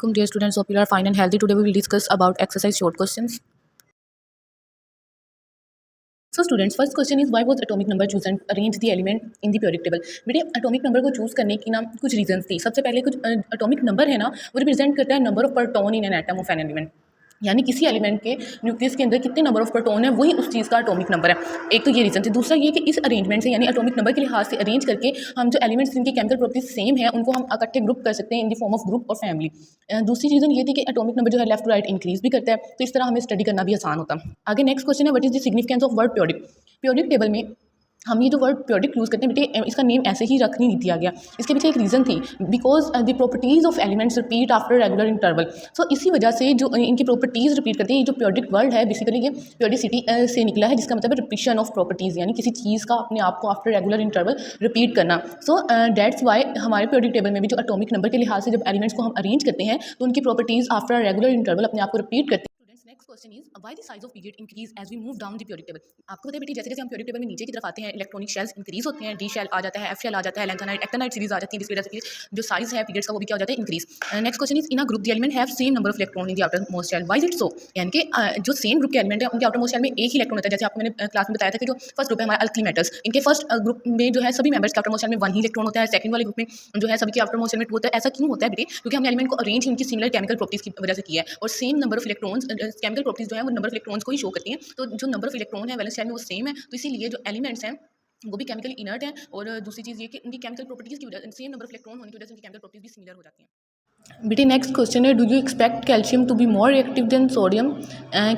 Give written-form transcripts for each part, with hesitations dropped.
Welcome dear students, hope you are fine and healthy. Today we will discuss about exercise short questions. So students, first question is why was atomic number chosen and arrange the element in the periodic table. बेटे atomic number को choose करने की ना कुछ reasons थी. सबसे पहले कुछ atomic number है ना वो represent करता है number of proton in an atom of an element. यानी किसी एलिमेंट के न्यूक्लियस के अंदर कितने नंबर ऑफ प्रोटॉन है वही उस चीज़ का एटॉमिक नंबर है. एक तो ये रीज़न है. दूसरा ये कि इस अरेंजमेंट से यानी एटॉमिक नंबर के लिहाज से अरेंज करके हम जो एलिमेंट्स जिनकी केमिकल प्रॉपर्टीज सेम है उनको हम इकट्ठे ग्रुप कर सकते हैं in the form of group और फैमिली. दूसरी रीज़न ये थी कि एटॉमिक नंबर जो है लेफ्ट टू राइट इंक्रीज भी करता है, तो इस तरह हमें स्टडी करना भी आसान होता है. आगे नेक्स्ट क्वेश्चन है, what is the significance of word periodic. Periodic table में हम ये जो वर्ड पीरियोडिक यूज़ करते हैं बेटे इसका नेम ऐसे ही रख नहीं दिया गया. इसके पीछे एक रीज़न थी, because the properties of elements repeat after regular interval. So इसी वजह से जो इनकी प्रॉपर्टीज़ रिपीट करती है, ये जो पीरियोडिक वर्ड है बेसिकली ये पीरियोडिसिटी से निकला है, जिसका मतलब है रिपीशन ऑफ प्रॉपर्टीज़, यानी किसी चीज़ का अपने आप को आफ्टर रेगुलर इंटरवल रिपीट करना. सो दैट्स वाई हमारे पीरियोडिक टेबल में भी जो एटॉमिक नंबर के लिहाज से जब एलिमेंट्स को हम अरेंज करते हैं तो उनकी प्रॉपर्टीज़ आफ्टर रेगुलर इंटरवल अपने आप को रिपीट करती है. Next question is why the size of period increase as we move down the periodic table. आपको पता है बेटी जैसे जैसे हम पीरियोडिक टेबल में नीचे की तरफ आते हैं इलेक्ट्रॉनिक शेल्स इंक्रीज होते हैं, डी शेल आ जाता है, एफ शेल आ जाता है, लैंथेनाइट एक्टिनाइट सीरीज आ जाती है, जिसकी वजह से जो साइज है पीरियड्स का वो भी क्या हो जाता है increase. Next question is in a group the element have same number of electron in the outermost shell. Why is it so. यानी कि जो सेम ग्रुप के एलिमेंट है उनके आउटर मोस्ट शेल में एक ही इलेक्ट्रॉन होता है. जैसे आपको मैंने क्लास में बताया था कि जो फर्स्ट ग्रुप है हमारा अल्कली मेटल्स, इनके फर्स्ट ग्रुप में जो है सभी मेंबर्स के आउटर मोस्ट शेल में वन ही इलेक्ट्रॉन होता है. सेकंड वाले ग्रुप में जो है सभी के आउटर मोस्ट शेल में टू होता है. ऐसा क्यों होता है बेटे? क्योंकि हमने एलिमेंट को अरेंज उनकी सिमिलर केमिकल प्रॉपर्टीज की वजह से किया है और same number of electrons chemical properties जो है वो नंबर ऑफ इलेक्ट्रॉन्स को ही शो करती हैं. तो जो नंबर ऑफ इलेक्ट्रॉन है वैलेंस शेल में वो सेम है, तो इसीलिए जो एलिमेंट्स हैं वो भी केमिकली इनर्ट हैं. और दूसरी चीज़ ये कि उनकी केमिकल प्रॉपर्टीज़ की वजह सेम नंबर ऑफ इलेक्ट्रॉन होने की वजह से उनकी केमिकल प्रॉपर्टीज भी सिमिलर हो जाती हैं. बेटे नेक्स्ट क्वेश्चन है, do you expect calcium to be more reactive than sodium.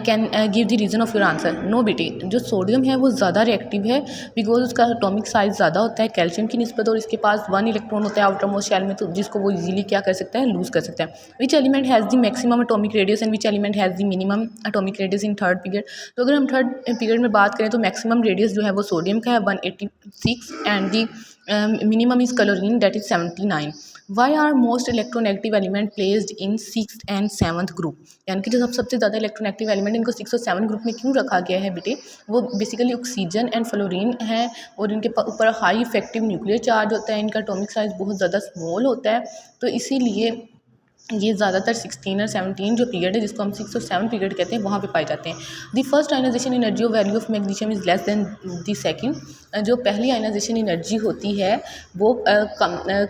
Can give the reason of your answer. No बेटे, जो सोडियम है वो ज़्यादा रिएक्टिव है बिकॉज उसका एटॉमिक साइज ज़्यादा होता है कैल्शियम की निस्बत, और इसके पास वन इलेक्ट्रॉन होता है आउटर मोस्ट शेल में, तो जिसको वो इजीली क्या कर सकता है लूज़ कर सकता है. विच element has the maximum atomic radius and which element has the minimum atomic radius in third period. तो अगर हम थर्ड पीरियड में बात करें तो मैक्सिमम रेडियस जो है वो सोडियम का है 186 and the minimum is chlorine that is 79. Why are most electronegative element placed in sixth and seventh group. यानी कि जो सबसे ज़्यादा इलेक्ट्रोनेगेटिव एलिमेंट इनको 6 और 7 ग्रुप में क्यों रखा गया है बेटे, वो बेसिकली ऑक्सीजन एंड फ्लोरीन है, और इनके ऊपर हाई इफेक्टिव न्यूक्लियर चार्ज होता है, इनका एटॉमिक साइज बहुत ज़्यादा स्मॉल होता है, तो इसीलिए ये ज़्यादातर 16 और 17 जो पीरियड है जिसको हम 6 और 7 पीरियड कहते हैं वहाँ पे पाए जाते हैं. The first ionization energy of value of magnesium is less than the second. जो पहली आयनाइजेशन एनर्जी होती है वो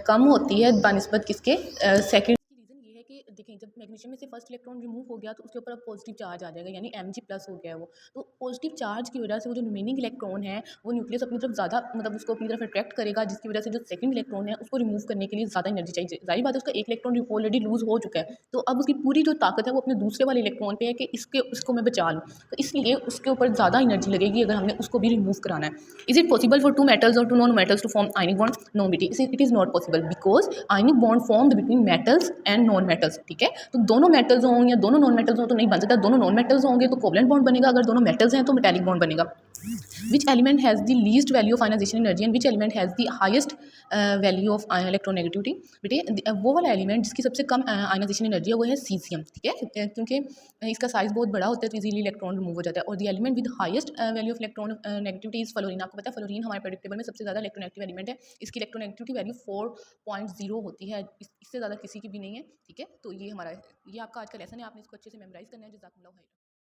कम होती है बानिस्बत किसके सेकंड. ये है कि देखिए जब मैग्नीशियम में से फर्स्ट इलेक्ट्रॉन रिमूव हो गया तो उसके ऊपर अब पॉजिटिव चार्ज आ जाएगा, यानी Mg+ हो गया है वो. तो पॉजिटिव चार्ज की वजह से वो जो रिमेनिंग इलेक्ट्रॉन है वो न्यूक्लियस अपनी तरफ ज़्यादा मतलब उसको अपनी तरफ अट्रैक्ट करेगा, जिसकी वजह से जो सेकंड इलेक्ट्रॉन है उसको रिमूव करने के लिए ज़्यादा एनर्जी चाहिए. जाहिर बात है उसका एक इलेक्ट्रॉन ऑलरेडी लूज़ हो चुका है, तो अब उसकी पूरी जो ताकत है वो अपने दूसरे वाले इलेक्ट्रॉन पे है कि इसको मैं बचा लूँ, तो इसलिए उसके ऊपर ज़्यादा एनर्जी लगेगी अगर हमने उसको भी रिमूव कराना है. Is it possible for two metals और two non metals to form ionic bond. No बेटी, it is not possible because ionic bond formed between metals and non metals. ठीक है, तो दोनों मेटल्स हों या दोनों नॉन मेटल्स हों तो नहीं बन सकता. दोनों नॉन मेटल्स होंगे तो कोवलेंट बॉन्ड बनेगा, अगर दोनों मेटल्स हैं तो मेटालिक बॉन्ड बनेगा. Which element has the least value of ionization energy and which element has the highest value of electronegativity. बेटे वो वाला एलिमेंट जिसकी सबसे कम आयनाइजेशन एनर्जी है वो है सीजियम. ठीक है, क्योंकि इसका साइज बहुत बड़ा होता है तो इजीली इलेक्ट्रॉन रिमूव हो जाता है. और the element with highest value of electron negativity is fluorine. आपको पता है फ्लोरीन हमारे पीरियोडिक टेबल में सबसे ज़्यादा इलेक्ट्रोनेगेटिव एलिमेंट है. इसकी इलेक्ट्रोनेगेटिविटी वैल्यू 4.0 होती है, इससे ज़्यादा किसी की भी नहीं है. ठीक है, तो ये हमारा ये आपका आज का लेसन है, आपने इसको अच्छे से मेमोराइज करना है. जज़ाकल्लाह खैर.